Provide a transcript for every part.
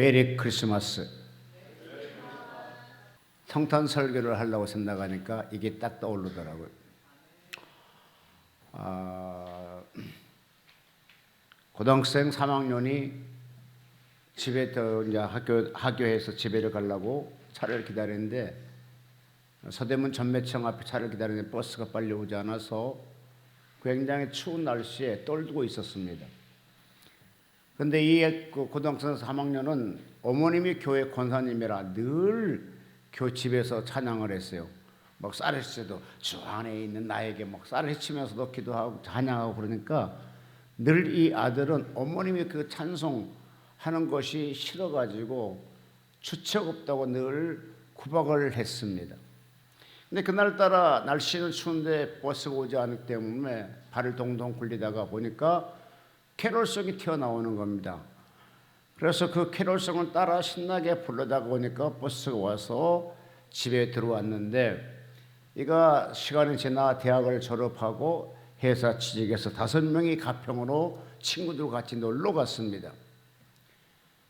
메리 크리스마스. 성탄 설교를 하려고 생각하니까 이게 딱 떠오르더라고요. 고등학생 3학년이 집에 이제 학교에서 집에를 가려고 차를 기다리는데 서대문 전매청 앞에 차를 기다리는데 버스가 빨리 오지 않아서 굉장히 추운 날씨에 떨고 있었습니다. 그런데 이 고등학생 3학년은 어머님이 교회 권사님이라 늘 집에서 찬양을 했어요. 막 쌀을 치도 주 안에 있는 나에게 막 쌀을 치면서도 기도하고 찬양하고 그러니까 늘 이 아들은 어머님이 그 찬송하는 것이 싫어가지고 주책 없다고 늘 구박을 했습니다. 근데 그날따라 날씨는 추운데 버스가 오지 않기 때문에 발을 동동 굴리다가 보니까 캐롤송이 튀어나오는 겁니다. 그래서 그 캐롤송을 따라 신나게 부르다가 보니까 버스가 와서 집에 들어왔는데 이가 시간이 지나 대학을 졸업하고 회사 취직해서 5명이 가평으로 친구들과 같이 놀러 갔습니다.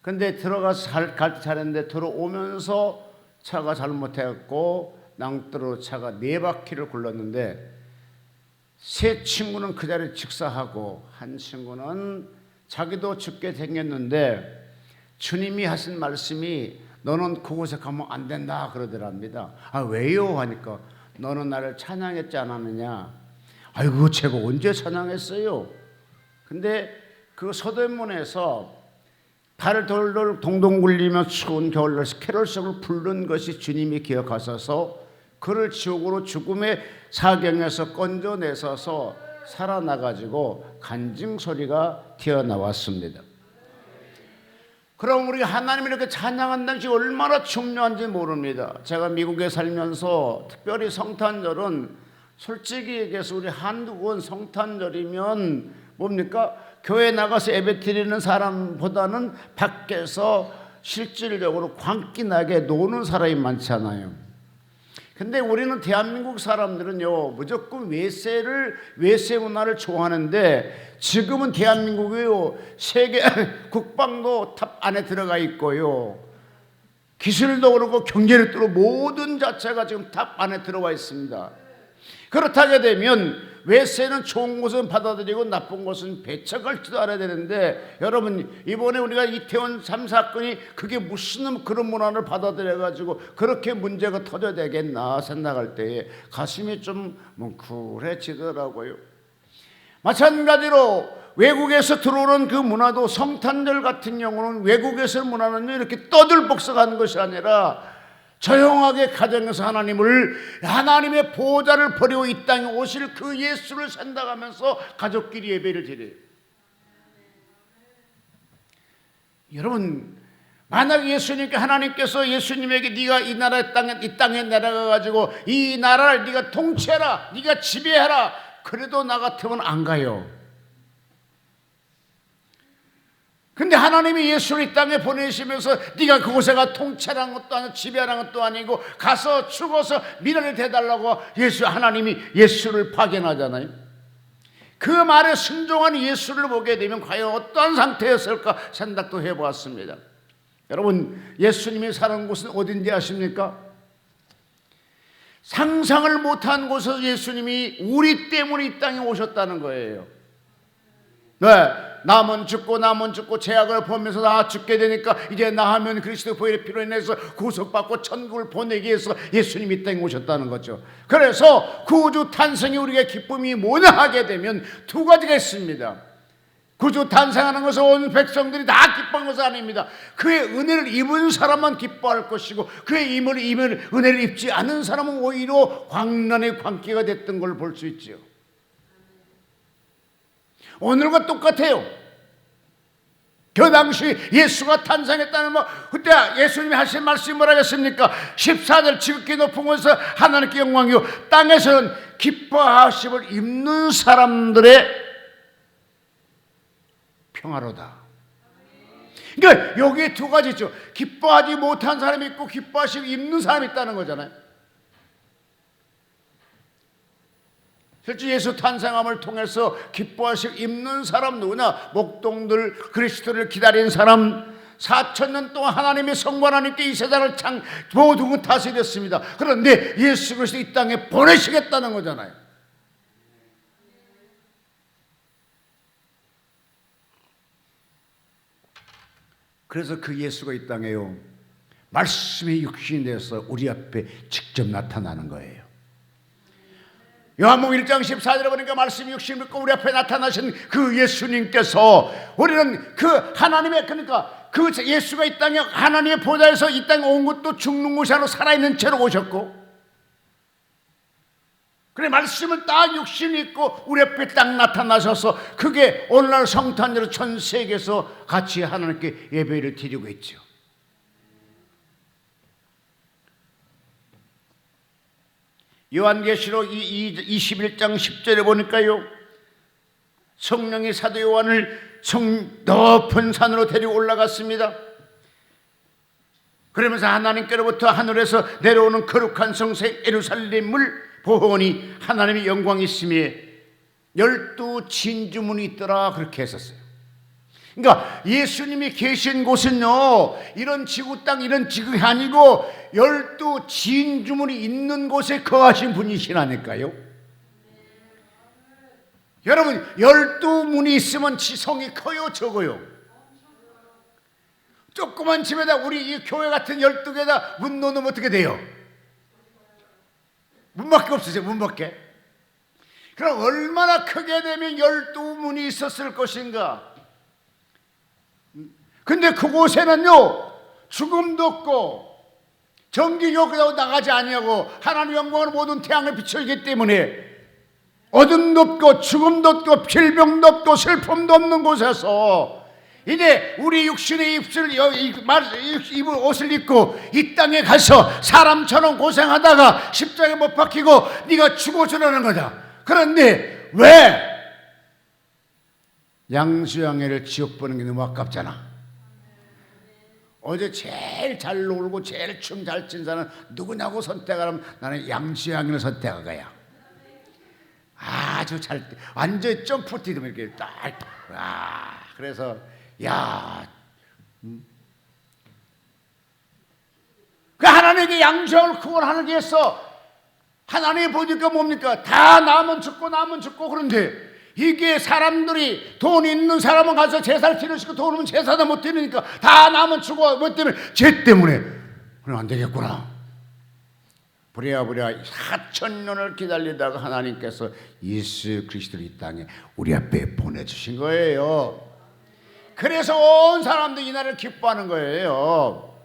근데 들어가서 갈 때 잘했는데 들어오면서 차가 잘못해갖고 낭떠러 차가 4바퀴를 굴렀는데 세 친구는 그 자리에 직사하고 한 친구는 자기도 죽게 생겼는데 주님이 하신 말씀이 너는 그곳에 가면 안 된다 그러더랍니다. 왜요? 하니까 너는 나를 찬양했지 않았느냐. 아이고 제가 언제 찬양했어요? 근데 그 서대문에서 발을 돌돌 동동 굴리며 추운 겨울날씨 캐롤송을 부른 것이 주님이 기억하셔서 그를 지옥으로 죽음의 사경에서 건져내셔서 살아나가지고 간증 소리가 튀어나왔습니다. 그럼 우리가 하나님을 이렇게 찬양한다는 것이 얼마나 중요한지 모릅니다. 제가 미국에 살면서 특별히 성탄절은 솔직히 얘기해서 우리 한국은 성탄절이면 뭡니까? 교회 나가서 예배 드리는 사람보다는 밖에서 실질적으로 광기나게 노는 사람이 많잖아요. 근데 우리는 대한민국 사람들은요 무조건 외세 문화를 좋아하는데 지금은 대한민국이요 세계 국방도 탑 안에 들어가 있고요 기술도 그렇고 경제를 뚫고 모든 자체가 지금 탑 안에 들어와 있습니다. 그렇다게 되면 외세는 좋은 것은 받아들이고 나쁜 것은 배척할지도 알아야 되는데 여러분 이번에 우리가 이태원 3사건이 그게 무슨 그런 문화를 받아들여가지고 그렇게 문제가 터져야 되겠나 생각할 때에 가슴이 좀 뭉클해지더라고요. 마찬가지로 외국에서 들어오는 그 문화도 성탄절 같은 경우는 외국에서 문화는 이렇게 떠들썩하는 것이 아니라 조용하게 가정에서 하나님의 보호자를 버리고 이 땅에 오실 그 예수를 생각하면서 가족끼리 예배를 드려요. 여러분 만약 하나님께서 예수님에게 네가 이 땅에 내려가 가지고 이 나라를 네가 통치해라, 네가 지배해라, 그래도 나 같으면 안 가요. 근데 하나님이 예수를 이 땅에 보내시면서 네가 그곳에 가 통치하는 것도 아니고 지배하는 것도 아니고 가서 죽어서 미련을 대달라고 하나님이 예수를 파견하잖아요. 그 말에 순종한 예수를 보게 되면 과연 어떤 상태였을까 생각도 해보았습니다. 여러분 예수님이 사는 곳은 어딘지 아십니까? 상상을 못한 곳에서 예수님이 우리 때문에 이 땅에 오셨다는 거예요. 네, 남은 죽고 죄악을 보면서 나 죽게 되니까 이제 나 하면 그리스도 보혈의 피로 인해서 구속받고 천국을 보내기 위해서 예수님이 이 땅에 오셨다는 거죠. 그래서 구주 탄생이 우리의 기쁨이 뭐냐 하게 되면 두 가지가 있습니다. 구주 탄생하는 것은 온 백성들이 다 기뻐하는 것은 아닙니다. 그의 은혜를 입은 사람만 기뻐할 것이고 그의 은혜를 입지 않은 사람은 오히려 광란의 광기가 됐던 걸 볼 수 있죠. 오늘과 똑같아요. 그 당시 예수가 탄생했다는 그때 예수님이 하신 말씀이 뭐라겠습니까? 14절 지극히 높은 곳에서 하나님께 영광이요 땅에서는 기뻐하심을 입는 사람들의 평화로다. 그러니까 여기에 두 가지 있죠. 기뻐하지 못한 사람이 있고 기뻐하심을 입는 사람이 있다는 거잖아요. 실제 예수 탄생함을 통해서 기뻐하시고 입는 사람 누구냐? 목동들 그리스도를 기다린 사람, 4,000년 동안 하나님의 성부 하나님께 이 세상을 모두 다스렸습니다. 그런데 예수 그리스도 이 땅에 보내시겠다는 거잖아요. 그래서 그 예수가 이 땅에요, 말씀이 육신이 되어서 우리 앞에 직접 나타나는 거예요. 요한복음 1장 14절에 보니까 말씀이 육신을 입고 우리 앞에 나타나신 그 예수님께서, 우리는 그 하나님의, 그러니까 그 예수가 이 땅에 하나님의 보좌에서 이 땅에 온 것도 죽는 것이 아니라 살아있는 채로 오셨고, 그래 말씀은 딱 육신이 있고 우리 앞에 딱 나타나셔서 그게 오늘날 성탄절로 전 세계에서 같이 하나님께 예배를 드리고 있죠. 요한계시록 21장 10절에 보니까요, 성령이 사도 요한을 높은 산으로 데리고 올라갔습니다. 그러면서 하나님께로부터 하늘에서 내려오는 거룩한 성색 예루살렘을 보니 하나님의 영광이 있음에 12 진주문이 있더라, 그렇게 했었어요. 그러니까 예수님이 계신 곳은요, 이런 지구 땅, 이런 지구가 아니고 12 진주문이 있는 곳에 거하신 분이시라니까요. 여러분, 12문이 있으면 지성이 커요, 적어요? 조그만 집에다, 우리 이 교회 같은 12개에다 문 놓으면 어떻게 돼요? 문밖에 없으세요, 문밖에. 그럼 얼마나 크게 되면 12문이 있었을 것인가? 근데 그곳에는요, 죽음도 없고 전기요금도 나가지 아니하고 하나님의 영광으로 모든 태양을 비추기 때문에 어둠도 없고 죽음도 없고 질병도 없고 슬픔도 없는 곳에서 이제 우리 육신의 입을 옷을 입고 이 땅에 가서 사람처럼 고생하다가 십자가에 못 박히고 네가 죽어주라는 거다. 그런데 왜? 양수양해를 지옥 보는 게 너무 아깝잖아. 어제 제일 잘 놀고 제일 춤 잘 춘 사람은 누구냐고 선택하라면 나는 양수양해를 선택할 거야. 아주 잘, 완전 점프 뛰면 이렇게 딱, 그래서 야, 그 하나님께 양수양을 구원하는 게 있어. 하나님이 보니까 뭡니까? 다 남은 죽고 그런데 이게 사람들이 돈 있는 사람은 가서 제사를 드리시고 돈 없는 제사도 못 드리니까 다 남은 죽어. 뭐 때문에? 죄 때문에. 그럼 안 되겠구나. 부랴부랴 4,000년을 기다리다가 하나님께서 예수 그리스도를 이 땅에 우리 앞에 보내주신 거예요. 그래서 온 사람들이 이날을 기뻐하는 거예요.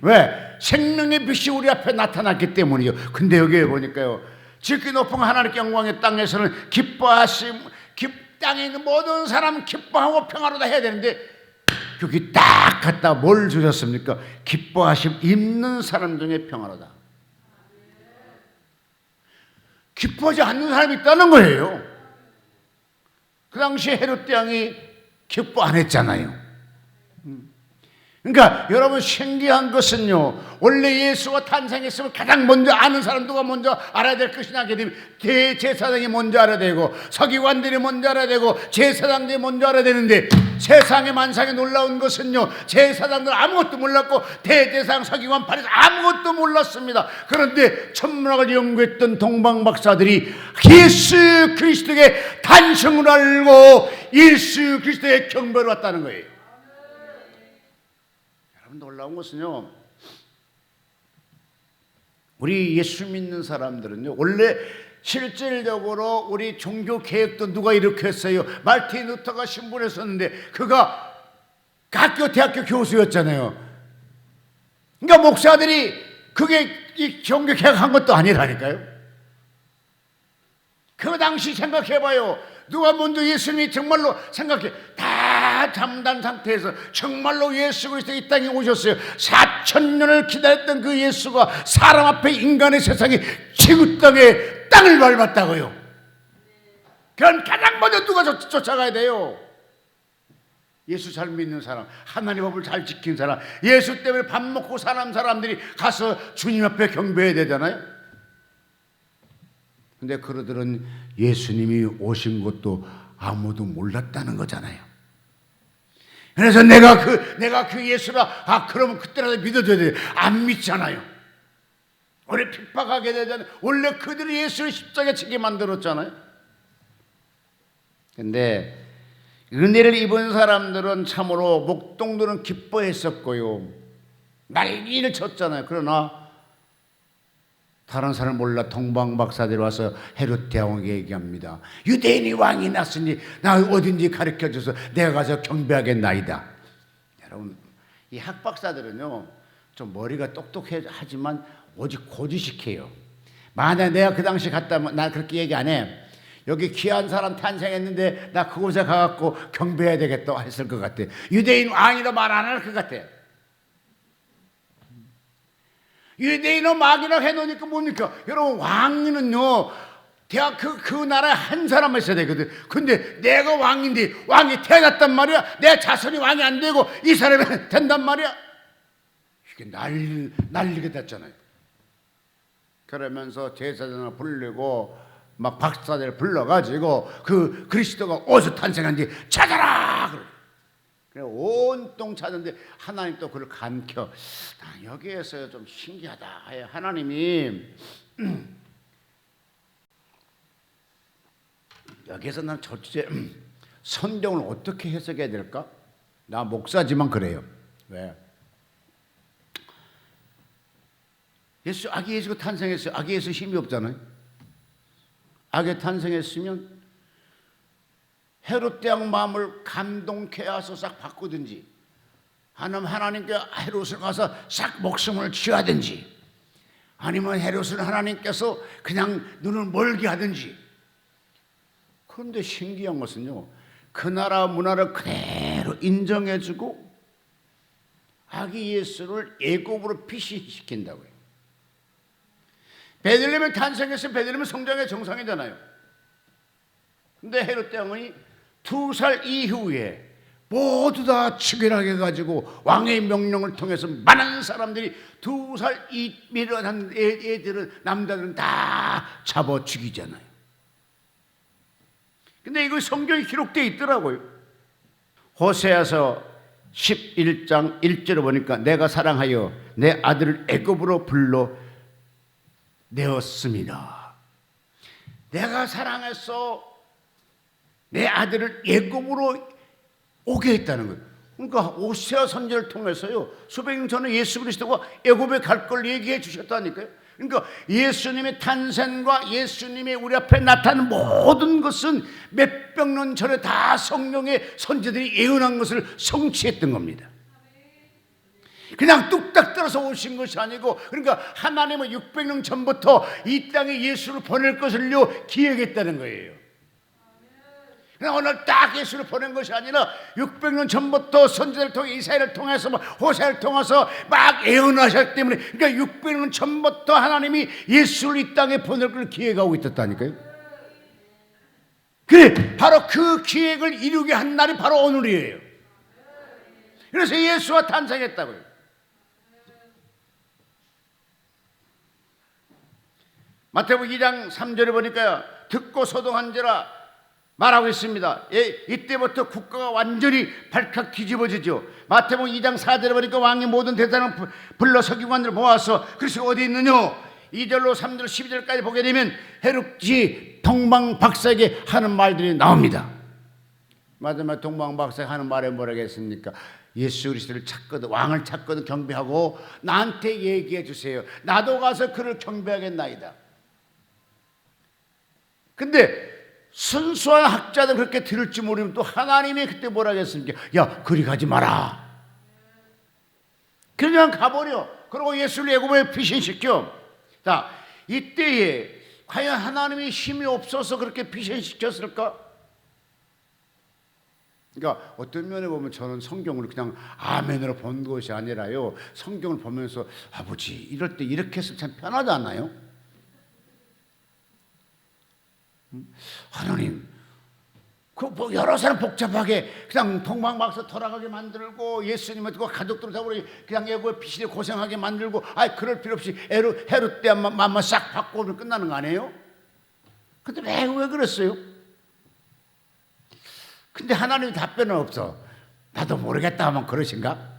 왜? 생명의 빛이 우리 앞에 나타났기 때문이요. 근데 여기에 보니까요, 지극히 높은 하나님의 영광의 땅에서는 기뻐하심, 땅에 있는 모든 사람 기뻐하고 평화로다 해야 되는데 여기 딱 갖다 뭘 주셨습니까? 기뻐하심 있는 사람 중에 평화로다. 기뻐하지 않는 사람이 있다는 거예요. 그 당시에 헤롯 왕이 기뻐 안 했잖아요. 그러니까 여러분, 신기한 것은요, 원래 예수가 탄생했으면 가장 먼저 아는 사람 누가 먼저 알아야 될 것이냐 하게 되면 대제사장이 먼저 알아야 되고 서기관들이 먼저 알아야 되고 제사장들이 먼저 알아야 되는데, 세상의 만상에 놀라운 것은요, 제사장들은 아무것도 몰랐고 대제사장 서기관 바리새인 아무것도 몰랐습니다. 그런데 천문학을 연구했던 동방 박사들이 예수 그리스도의 탄생을 알고 예수 그리스도의 경배를 왔다는 거예요. 놀라운 것은요, 우리 예수 믿는 사람들은요, 원래 실질적으로 우리 종교 개혁도 누가 일으켰어요? 말틴 루터가 신분했었는데 그가 학교 대학교 교수였잖아요. 그러니까 목사들이 그게 이 종교 개혁한 것도 아니라니까요. 그 당시 생각해봐요. 누가 먼저 예수님이 정말로 생각해, 다 잠단 상태에서 정말로 예수 그리스도 이 땅에 오셨어요. 4,000년을 기다렸던 그 예수가 사람 앞에 인간의 세상에 지구 땅에 땅을 밟았다고요. 그건 가장 먼저 누가 쫓아가야 돼요? 예수 잘 믿는 사람, 하나님 법을 잘 지킨 사람, 예수 때문에 밥 먹고 사는 사람들이 가서 주님 앞에 경배해야 되잖아요. 근데 그러들은 예수님이 오신 것도 아무도 몰랐다는 거잖아요. 그래서 내가 그 예수라, 그러면 그때라도 믿어줘야 돼. 안 믿잖아요. 원래 핍박하게 되잖아요. 원래 그들이 예수를 십자가에 치게 만들었잖아요. 근데 은혜를 입은 사람들은 참으로 목동들은 기뻐했었고요. 난리를 쳤잖아요. 그러나 다른 사람 몰라 동방박사들이 와서 헤롯 대왕에게 얘기합니다. 유대인이 왕이 났으니 나 어딘지 가르쳐줘서 내가 가서 경배하겠나이다. 여러분, 이 학박사들은요 좀 머리가 똑똑하지만 오직 고지식해요. 만약에 내가 그 당시 갔다면 나 그렇게 얘기 안 해. 여기 귀한 사람 탄생했는데 나 그곳에 가갖고 경배해야 되겠다 했을 것 같아. 유대인 왕이라 말 안 할 것 같아. 유대인은 왕이라 해놓으니까 뭡니까? 여러분, 왕은요 대학 그 나라에 한 사람만 있어야 되거든. 근데 내가 왕인데 왕이 태어났단 말이야. 내 자손이 왕이 안 되고 이 사람이 된단 말이야. 이게 난리가 됐잖아요. 그러면서 제사장을 불리고 막 박사들 불러가지고 그 그리스도가 어디서 탄생한지 찾아라. 그래 온통 찾는데 하나님 또 그걸 감켜. 여기에서 좀 신기하다. 하나님이 여기에서 난 첫째 성경을 어떻게 해석해야 될까? 나 목사지만 그래요. 왜? 아기 예수가 탄생했어요. 아기 예수 힘이 없잖아요. 아기 탄생했으면 헤롯 대왕 마음을 감동케 하서 싹 바꾸든지, 아니면 하나님께 헤롯을 가서 싹 목숨을 취하든지, 아니면 헤롯을 하나님께서 그냥 눈을 멀게 하든지. 그런데 신기한 것은요, 그 나라 문화를 그대로 인정해주고 아기 예수를 애굽으로 피신시킨다고요. 베들레헴에 탄생해서 베들레헴 성장의 정상이잖아요. 근데 헤롯 대왕이 2살 이후에 모두 다 치결하게 해가지고 왕의 명령을 통해서 많은 사람들이 2살 이밀어난 애들은 남자들은 다 잡아 죽이잖아요. 근데 이거 성경에 기록되어 있더라고요. 호세아서 11장 1절을 보니까 내가 사랑하여 내 아들을 애굽으로 불러 내었습니다. 내가 사랑해서 내 아들을 애굽으로 오게 했다는 거예요. 그러니까 호세아 선지자를 통해서요 수백 년 전에 예수 그리스도가 애굽에 갈 걸 얘기해 주셨다니까요. 그러니까 예수님의 탄생과 예수님의 우리 앞에 나타난 모든 것은 몇백 년 전에 다 성령의 선지자들이 예언한 것을 성취했던 겁니다. 그냥 뚝딱 떨어서 오신 것이 아니고, 그러니까 하나님은 600년 전부터 이 땅에 예수를 보낼 것을요 기획했다는 거예요. 그냥 오늘 딱 예수를 보낸 것이 아니라 600년 전부터 선지자를 통해 이사야를 통해서 호세아를 통해서 막 예언하셨기 때문에, 그러니까 600년 전부터 하나님이 예수를 이 땅에 보낼 걸 기획하고 있었다니까요. 그래, 바로 그 기획을 이루게 한 날이 바로 오늘이에요. 그래서 예수가 탄생했다고요. 마태복음 2장 3절에 보니까 듣고 소동한지라 말하고 있습니다. 이때부터 국가가 완전히 발칵 뒤집어지죠. 마태복음 2장 4절에 보니까 왕의 모든 대사는 불러 서기관들을 모아서 그래서 어디 있느냐 2절로 3절 12절까지 보게 되면 헤롯이 동방박사에게 하는 말들이 나옵니다. 마지막 동방박사가 하는 말에 뭐라겠습니까? 예수 그리스도를 찾거든, 왕을 찾거든 경배하고 나한테 얘기해 주세요. 나도 가서 그를 경배하겠나이다. 근데 순수한 학자들 그렇게 들을 줄 모르면 또 하나님이 그때 뭐라 했습니까? 야, 그리 가지 마라. 그냥 가버려. 그리고 예수를 애굽에 피신시켜. 자, 이때에 과연 하나님이 힘이 없어서 그렇게 피신시켰을까? 그러니까 어떤 면에 보면 저는 성경을 그냥 아멘으로 본 것이 아니라요, 성경을 보면서 아버지 이럴 때 이렇게 했으면 참 편하지 않나요? 하나님, 뭐 여러 사람 복잡하게 그냥 동방박사 돌아가게 만들고 예수님을 두고 가족들 다 우리 그냥 애굽에 피신에 고생하게 만들고, 그럴 필요 없이 헤롯 때 맘만 싹 바꾸면 끝나는 거 아니에요? 근데 왜 그랬어요? 근데 하나님 답변은 없어. 나도 모르겠다 하면 그러신가?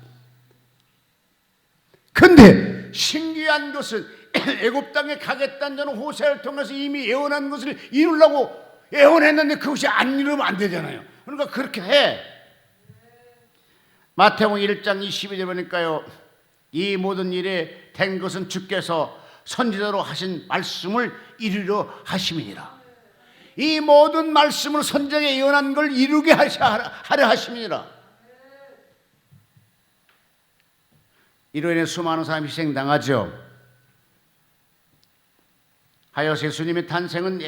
근데 신기한 것은 애굽 땅에 가겠다는 자는 호세를 통해서 이미 예언한 것을 이루려고 예언했는데 그것이 안 이루면 안 되잖아요. 그러니까 그렇게 해. 마태복음 1장 22절 보니까요, 이 모든 일에 된 것은 주께서 선지자로 하신 말씀을 이루려 하심이니라. 이 모든 말씀을 선지자가 예언한 걸 이루게 하려 하심이니라. 이로 인해 수많은 사람이 희생당하죠. 하여서 예수님의 탄생은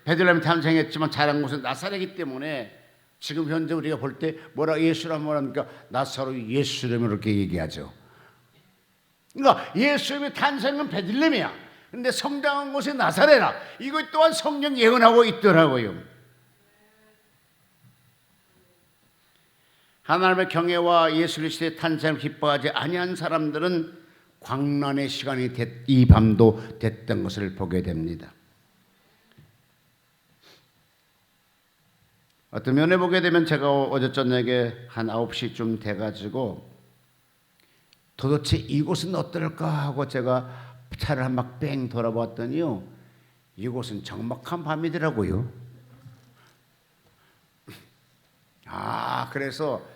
베들레헴에 탄생했지만 자란 곳은 나사렛이기 때문에 지금 현재 우리가 볼 때 예수라면 뭐랍니까? 나사로 예수라면 이렇게 얘기하죠. 그러니까 예수님의 탄생은 베들레헴이야. 근데 성장한 곳이 나사렛이라. 이것 또한 성경 예언하고 있더라고요. 하나님의 경외와 예수 그리스도의 탄생을 기뻐하지 아니한 사람들은 광란의 시간이 이 밤도 됐던 것을 보게 됩니다. 어떤 면에 보게 되면 제가 어제 저녁에 한 9시쯤 돼가지고 도대체 이곳은 어떨까 하고 제가 차를 한 막 뺑 돌아봤더니요, 이곳은 적막한 밤이더라고요. 그래서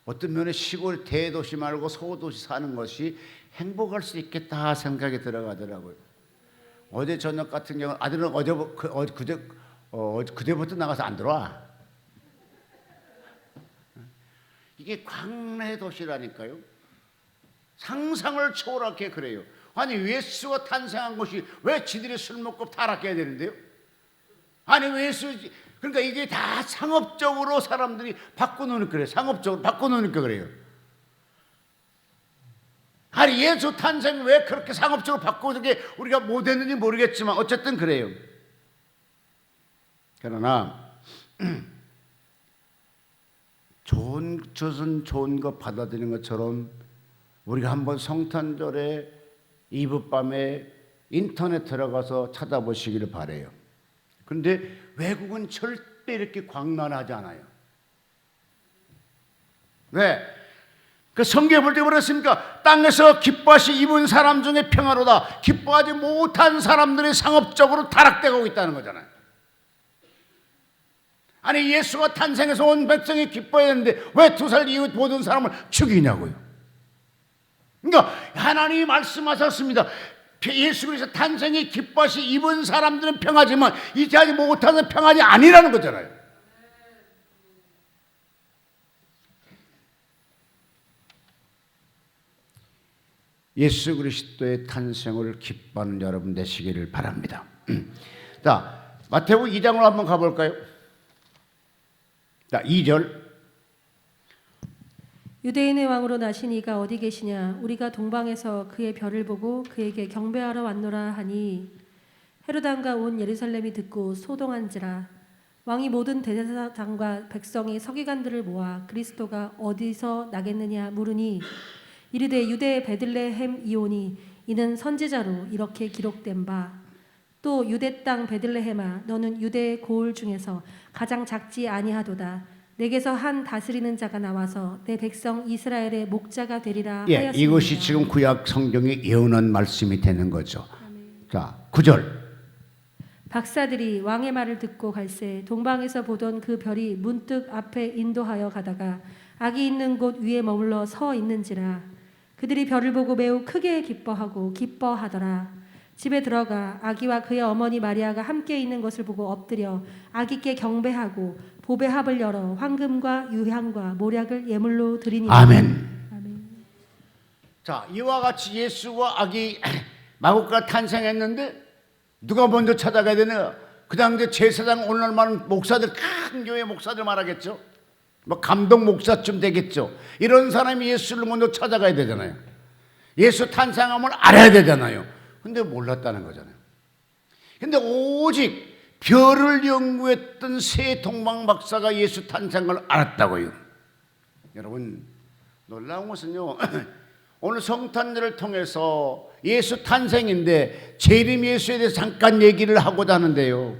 어떤 면에 시골 대도시 말고 소도시 사는 것이 행복할 수 있겠다 생각이 들어가더라고요. 어제 저녁 같은 경우 아들은 그제부터 나가서 안 들어와. 이게 광야의 도시라니까요. 상상을 초월하게 그래요. 아니 예수가 탄생한 곳이 왜 지들이 술 먹고 타락해야 되는데요? 아니 왜 예수, 그러니까 이게 다 상업적으로 사람들이 바꿔놓으니까 그래요. 상업적으로 바꿔놓으니까 그래요. 아니 예수 탄생 왜 그렇게 상업적으로 바꾸는 게 우리가 못했는지 모르겠지만 어쨌든 그래요. 그러나 좋은 거 받아들이는 것처럼 우리가 한번 성탄절에 이브밤에 인터넷 들어가서 찾아보시기를 바라요. 그런데 외국은 절대 이렇게 광란하지 않아요. 왜? 그 성경에 볼 때 그렇습니까? 땅에서 기뻐하시 입은 사람 중에 평화로다. 기뻐하지 못한 사람들이 상업적으로 타락되고 있다는 거잖아요. 아니 예수가 탄생해서 온 백성이 기뻐해야 되는데 왜 2살 이후 모든 사람을 죽이냐고요. 그러니까 하나님이 말씀하셨습니다. 예수 그리스도 탄생이 기뻐하시 입은 사람들은 평하지만 이제 하지 못하는 평안이 아니라는 거잖아요. 예수 그리스도의 탄생을 기뻐하는 여러분 되시기를 바랍니다. 자, 마태복음 2장으로 한번 가볼까요? 자, 2절. 유대인의 왕으로 나신 이가 어디 계시냐? 우리가 동방에서 그의 별을 보고 그에게 경배하러 왔노라 하니 헤롯 왕과 온 예루살렘이 듣고 소동한지라. 왕이 모든 대제사장과 백성의 서기관들을 모아 그리스도가 어디서 나겠느냐 물으니 이르되 유대의 베들레헴 이오니 이는 선지자로 이렇게 기록된 바. 또 유대 땅 베들레헴아 너는 유대의 고을 중에서 가장 작지 아니하도다. 내게서 한 다스리는 자가 나와서 내 백성 이스라엘의 목자가 되리라 하였습니다. 이것이 지금 구약 성경에 예언한 말씀이 되는 거죠. 아멘. 자, 9절. 박사들이 왕의 말을 듣고 갈새 동방에서 보던 그 별이 문득 앞에 인도하여 가다가 아기 있는 곳 위에 머물러 서 있는지라. 그들이 별을 보고 매우 크게 기뻐하고 기뻐하더라. 집에 들어가 아기와 그의 어머니 마리아가 함께 있는 것을 보고 엎드려 아기께 경배하고 보배 합을 열어 황금과 유향과 모략을 예물로 드리니. 아멘. 아멘. 자, 이와 같이 예수와 아기 마구가 탄생했는데 누가 먼저 찾아가야 되나? 그 당시에 제사장 오늘 많은 목사들, 큰 교회 목사들 말하겠죠. 뭐 감독 목사쯤 되겠죠. 이런 사람이 예수를 먼저 찾아가야 되잖아요. 예수 탄생함을 알아야 되잖아요. 근데 몰랐다는 거잖아요. 근데 오직 별을 연구했던 세 동방 박사가 예수 탄생을 알았다고요. 여러분 놀라운 것은요, 오늘 성탄절을 통해서 예수 탄생인데 재림 예수에 대해서 잠깐 얘기를 하고자 하는데요,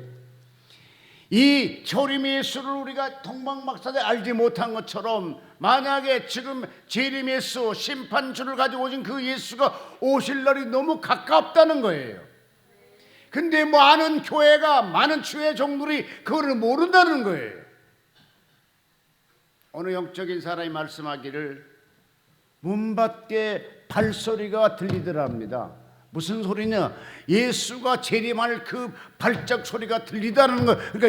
이 재림 예수를 우리가 동방박사들 알지 못한 것처럼 만약에 지금 재림 예수 심판주를 가지고 오신 그 예수가 오실 날이 너무 가깝다는 거예요. 근데 많은 교회가 많은 주의 종들이 그거를 모른다는 거예요. 어느 영적인 사람이 말씀하기를 문 밖에 발소리가 들리더랍니다. 무슨 소리냐? 예수가 재림할 그 발작 소리가 들리다는 거. 그러니까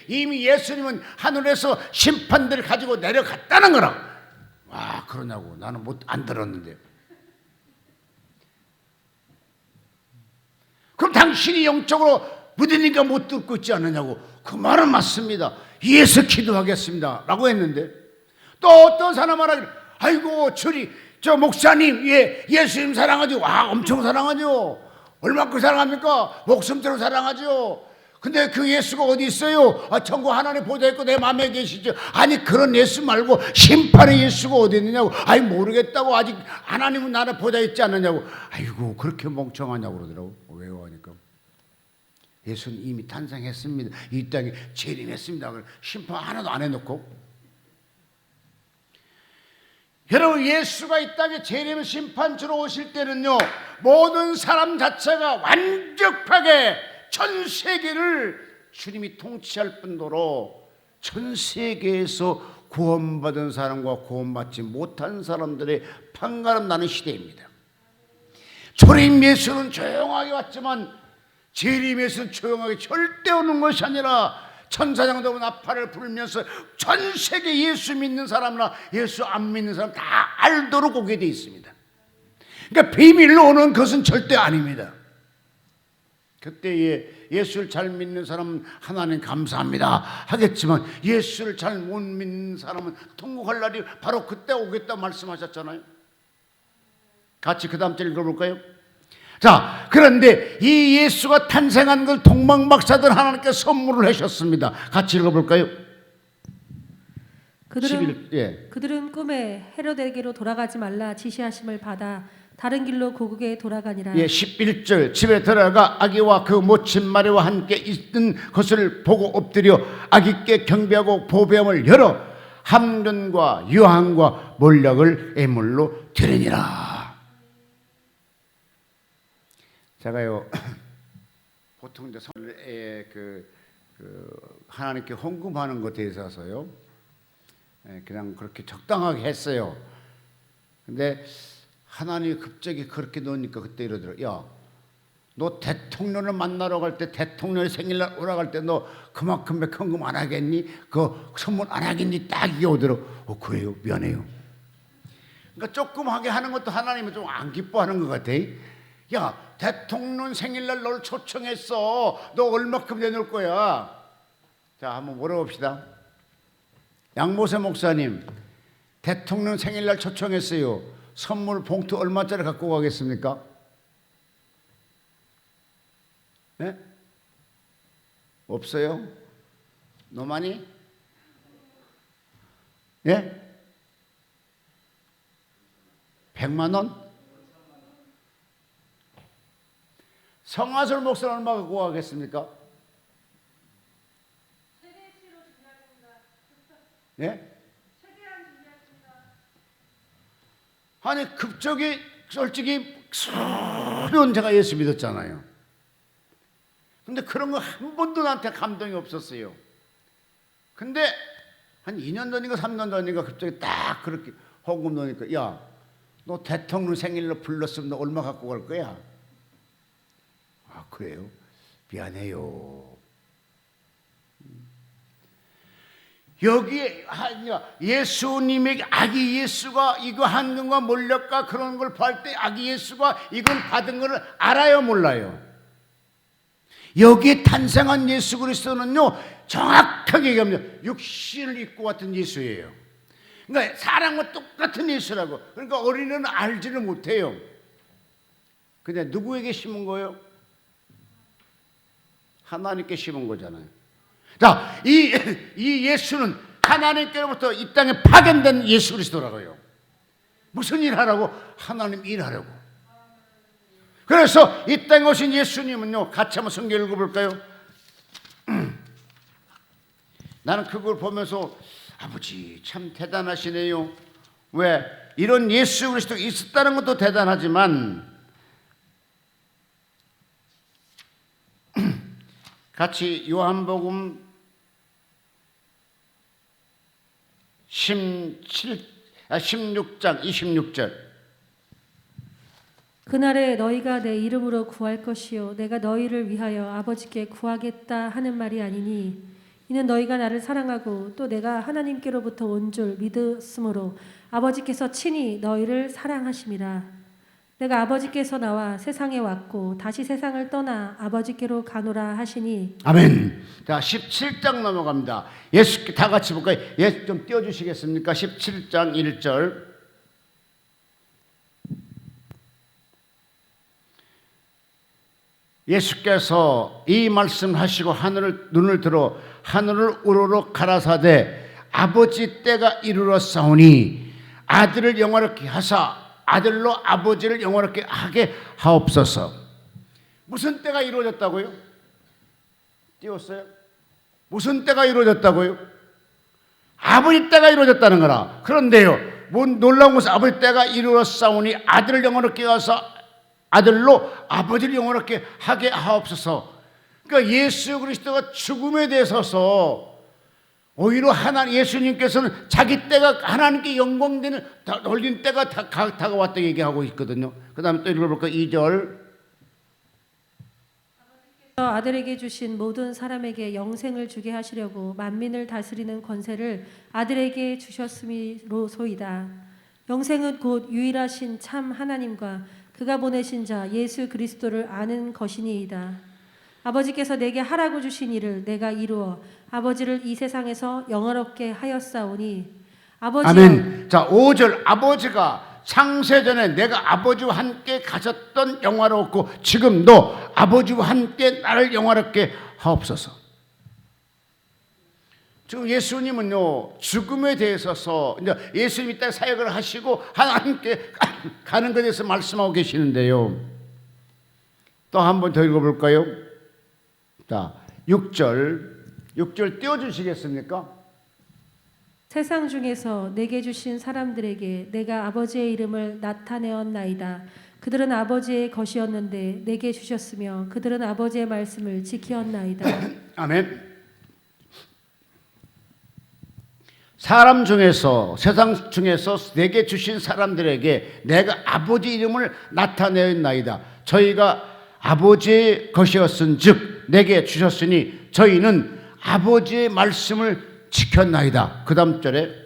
이미 예수님은 하늘에서 심판들을 가지고 내려갔다는 거라. 와, 그러냐고. 나는 안 들었는데요. 그럼 당신이 영적으로 무디니까 못 듣고 있지 않느냐고. 그 말은 맞습니다. 위에서 기도하겠습니다 라고 했는데, 또 어떤 사람 말하기를 아이고 저 목사님 예수님 사랑하죠. 와, 엄청 사랑하죠. 얼마큼 사랑합니까? 목숨처럼 사랑하죠. 근데 그 예수가 어디 있어요? 천국 하나님 보좌 있고 내 마음에 계시죠. 아니 그런 예수 말고 심판의 예수가 어디 있느냐고. 아니 모르겠다고. 아직 하나님은 나를 보좌 있지 않느냐고. 아이고 그렇게 멍청하냐고 그러더라고. 왜요? 하니까 예수는 이미 탄생했습니다. 이 땅에 재림했습니다. 심판 하나도 안 해놓고. 여러분, 예수가 이 땅에 재림 심판주로 오실 때는요, 모든 사람 자체가 완벽하게 전 세계를 주님이 통치할 뿐더러 전 세계에서 구원받은 사람과 구원받지 못한 사람들의 판가름 나는 시대입니다. 초림 예수는 조용하게 왔지만 재림 예수는 조용하게 절대 오는 것이 아니라 천사장도 나팔을 불면서 전 세계 예수 믿는 사람이나 예수 안 믿는 사람 다 알도록 오게 되어 있습니다. 그러니까 비밀로 오는 것은 절대 아닙니다. 그때에 예수를 잘 믿는 사람은 하나님 감사합니다 하겠지만 예수를 잘 못 믿는 사람은 통곡할 날이 바로 그때 오겠다 말씀하셨잖아요. 같이 그 다음 절 읽어볼까요? 자, 그런데 이 예수가 탄생한 걸 동방박사들 하나님께 선물을 하셨습니다. 같이 읽어볼까요? 그들은 꿈에 헤로데게로 돌아가지 말라 지시하심을 받아 다른 길로 고국에 돌아가니라. 11절 집에 들어가 아기와 그 모친 마리와 함께 있는 것을 보고 엎드려 아기께 경배하고 보배함을 열어 함론과 유황과 몰약을 애물로 드리니라. 제가요 보통 이제 하나님께 헌금하는 것에 있어서요 그냥 그렇게 적당하게 했어요. 근데 하나님이 갑자기 그렇게 넣으니까 그때 이러더라고요. 야, 너 대통령을 만나러 갈 때 대통령의 생일날 오라갈 때 너 그만큼의 헌금 안 하겠니? 그 선물 안 하겠니? 딱 이게 오더라고. 그래요? 미안해요. 그러니까 조그맣게 하는 것도 하나님은 좀 안 기뻐하는 것 같아. 야, 대통령 생일날 널 초청했어. 너 얼마큼 내놓을 거야? 자, 한번 물어봅시다. 양모세 목사님, 대통령 생일날 초청했어요. 선물 봉투 얼마짜리 갖고 가겠습니까? 네? 없어요? 너만이? 예? 100만 원? 성화설 목사는 얼마 갖고 가겠습니까? 예? 아니 급적이 솔직히 수년 제가 예수 믿었잖아요. 근데 그런 거 한 번도 나한테 감동이 없었어요. 근데 한 2년 전인가 3년 전인가 갑자기 딱 그렇게 헌금 넣으니까 야, 너 대통령 생일로 불렀으면 너 얼마 갖고 갈 거야? 아, 그래요? 미안해요. 여기에 예수님에게 아기 예수가 이거 한금과 몰력과 그런 걸 볼 때 아기 예수가 이걸 받은 걸 알아요, 몰라요? 여기에 탄생한 예수 그리스도는요 정확하게 얘기하면 육신을 입고 왔던 예수예요. 그러니까 사람과 똑같은 예수라고. 그러니까 어린이는 알지를 못해요. 근데 누구에게 심은 거예요? 하나님께 심은 거잖아요. 자, 이 예수는 하나님께로부터 이 땅에 파견된 예수 그리스도라고요. 무슨 일 하라고? 하나님 일하려고. 그래서 이 땅에 오신 예수님은요, 같이 한번 성경 읽어볼까요? 나는 그걸 보면서 아버지 참 대단하시네요. 왜? 이런 예수 그리스도가 있었다는 것도 대단하지만 같이 요한복음 16장 26절. 그날에 너희가 내 이름으로 구할 것이요 내가 너희를 위하여 아버지께 구하겠다 하는 말이 아니니 이는 너희가 나를 사랑하고 또 내가 하나님께로부터 온 줄 믿었으므로 아버지께서 친히 너희를 사랑하심이라. 내가 아버지께서 나와 세상에 왔고 다시 세상을 떠나 아버지께로 가노라 하시니. 아멘. 자, 17장 넘어갑니다. 예수 다 같이 볼까요? 예, 좀 띄워 주시겠습니까? 17장 1절. 예수께서 이 말씀하시고 눈을 들어 하늘을 우러러 가라사대 아버지 때가 이르렀사오니 아들을 영화롭게 하사 아들로 아버지를 영화롭게 하게 하옵소서. 무슨 때가 이루어졌다고요? 띄웠어요? 무슨 때가 이루어졌다고요? 아버지 때가 이루어졌다는 거라. 그런데요, 뭔 놀라운 것은 아버지 때가 이루었사오니 아들을 영화롭게 하사 아들로 아버지를 영화롭게 하게 하옵소서. 그러니까 예수 그리스도가 죽음에 대해서서 오히려 예수님께서는 자기 때가 하나님께 영광되는 올린 때가 다가왔다 얘기하고 있거든요. 그 다음에 또 읽어볼까요? 2절. 아들에게 주신 모든 사람에게 영생을 주게 하시려고 만민을 다스리는 권세를 아들에게 주셨음이로소이다. 영생은 곧 유일하신 참 하나님과 그가 보내신 자 예수 그리스도를 아는 것이니이다. 아버지께서 내게 하라고 주신 일을 내가 이루어 아버지를 이 세상에서 영화롭게 하였사오니. 아버지여. 아멘. 자, 5절. 아버지가 창세전에 내가 아버지와 함께 가셨던 영화롭고 지금도 아버지와 함께 나를 영화롭게 하옵소서. 지금 예수님은요, 죽음에 대해서 이제 예수님이 딱 사역을 하시고 하나님께 가는 것에 대해서 말씀하고 계시는데요. 또 한 번 더 읽어볼까요? 자, 6절 띄워주시겠습니까? 세상 중에서 내게 주신 사람들에게 내가 아버지의 이름을 나타내었나이다. 그들은 아버지의 것이었는데 내게 주셨으며 그들은 아버지의 말씀을 지키었나이다. 아멘. 사람 중에서 세상 중에서 내게 주신 사람들에게 내가 아버지 이름을 나타내었나이다. 저희가 아버지의 것이었은즉 내게 주셨으니 저희는 아버지의 말씀을 지켰나이다. 그 다음 절에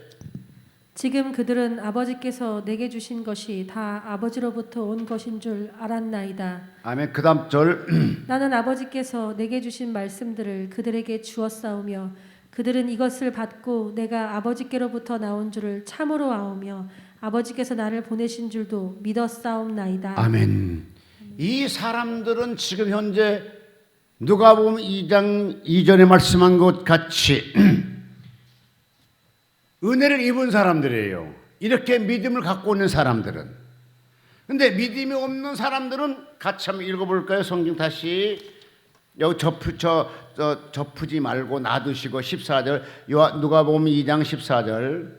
지금 그들은 아버지께서 내게 주신 것이 다 아버지로부터 온 것인 줄 알았나이다. 아멘. 그 다음 절 나는 아버지께서 내게 주신 말씀들을 그들에게 주었사오며 그들은 이것을 받고 내가 아버지께로부터 나온 줄을 참으로 아오며 아버지께서 나를 보내신 줄도 믿었사옵나이다. 아멘. 이 사람들은 지금 현재 누가복음 2장 이전에 말씀한 것 같이 은혜를 입은 사람들이에요. 이렇게 믿음을 갖고 있는 사람들은. 근데 믿음이 없는 사람들은 같이 한번 읽어볼까요? 성경 다시 여기 접지 말고 놔두시고 14절 누가복음 2장 14절.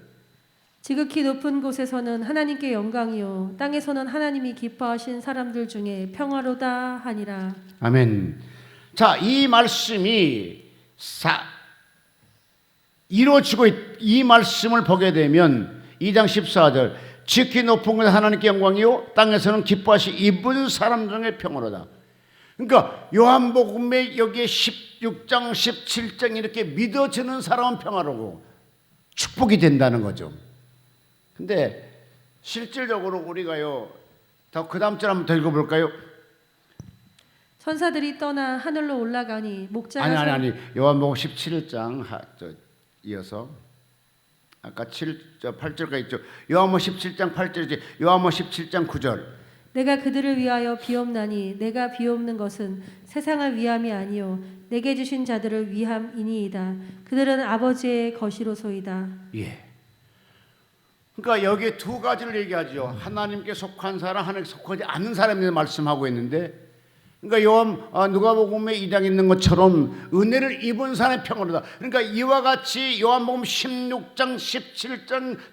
지극히 높은 곳에서는 하나님께 영광이요 땅에서는 하나님이 기뻐하신 사람들 중에 평화로다 하니라. 아멘. 자, 이 말씀이 이루어지고 이 말씀을 보게 되면 2장 14절 지극히 높은 곳에 하나님께 영광이요 땅에서는 기뻐하시 입은 사람 중에 평화로다. 그러니까 요한복음에 여기에 16장 17장 이렇게 믿어지는 사람은 평화로고 축복이 된다는 거죠. 근데 실질적으로 우리가요 더 그 다음 절 한번 더 읽어볼까요? 천사들이 떠나 하늘로 올라가니 목자가 아니 요한복음 17장 이어서 아까 8절까지 있죠. 요한복음 17장 8절이지. 요한복음 17장 9절. 내가 그들을 위하여 비옵나니 내가 비옵는 것은 세상을 위함이 아니요 내게 주신 자들을 위함이니이다. 그들은 아버지의 것이로소이다. 예. 그러니까 여기에 두 가지를 얘기하죠. 하나님께 속한 사람, 하나님께 속하지 않는 사람에 대해서 말씀하고 있는데 그러니까 누가복음에 2장에 있는 것처럼 은혜를 입은 사람의 평안이다. 그러니까 이와 같이 요한복음 16장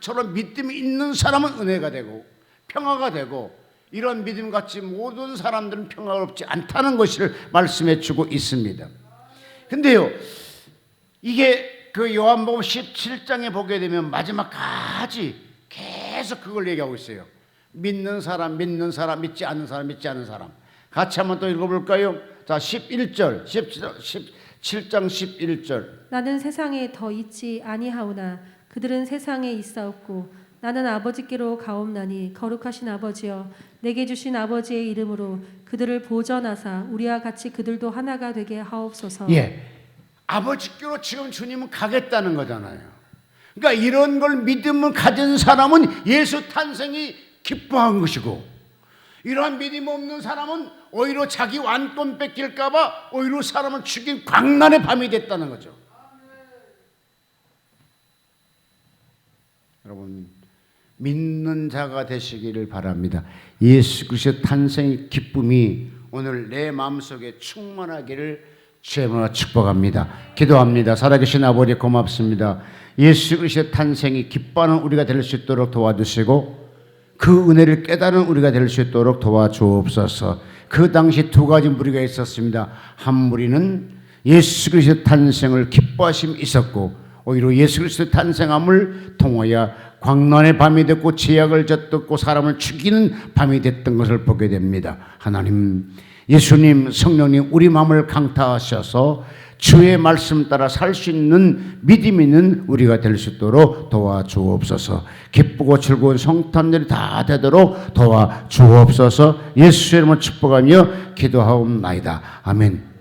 17장처럼 믿음이 있는 사람은 은혜가 되고 평화가 되고, 이런 믿음같이 모든 사람들은 평화롭지 않다는 것을 말씀해 주고 있습니다. 근데요, 이게 그 요한복음 17장에 보게 되면 마지막까지 계속 그걸 얘기하고 있어요. 믿는 사람, 믿지 않는 사람, 믿지 않는 사람. 같이 한번 또 읽어볼까요? 자, 11절, 17장 11절. 나는 세상에 더 있지 아니하오나 그들은 세상에 있사옵고 나는 아버지께로 가옵나니 거룩하신 아버지여 내게 주신 아버지의 이름으로 그들을 보전하사 우리와 같이 그들도 하나가 되게 하옵소서. 예, 아버지께로 지금 주님은 가겠다는 거잖아요. 그러니까 이런 걸 믿음을 가진 사람은 예수 탄생이 기뻐한 것이고, 이러한 믿음 없는 사람은 오히려 자기 완권 뺏길까 봐 오히려 사람을 죽인 광란의 밤이 됐다는 거죠. 여러분, 믿는 자가 되시기를 바랍니다. 예수 그리스도의 탄생의 기쁨이 오늘 내 마음속에 충만하기를 주의 이름으로 축복합니다. 기도합니다. 살아계신 아버지 고맙습니다. 예수 그리스도의 탄생이 기뻐하는 우리가 될 수 있도록 도와주시고, 그 은혜를 깨달은 우리가 될 수 있도록 도와주옵소서. 그 당시 두 가지 무리가 있었습니다. 한 무리는 예수 그리스도의 탄생을 기뻐하심이 있었고, 오히려 예수 그리스도의 탄생함을 통하여 광란의 밤이 됐고 죄악을 젖듣고 사람을 죽이는 밤이 됐던 것을 보게 됩니다. 하나님, 예수님, 성령님 우리 마음을 강타하셔서 주의 말씀 따라 살 수 있는 믿음 있는 우리가 될 수 있도록 도와주옵소서. 기쁘고 즐거운 성탄절이 다 되도록 도와주옵소서. 예수의 이름으로 축복하며 기도하옵나이다. 아멘.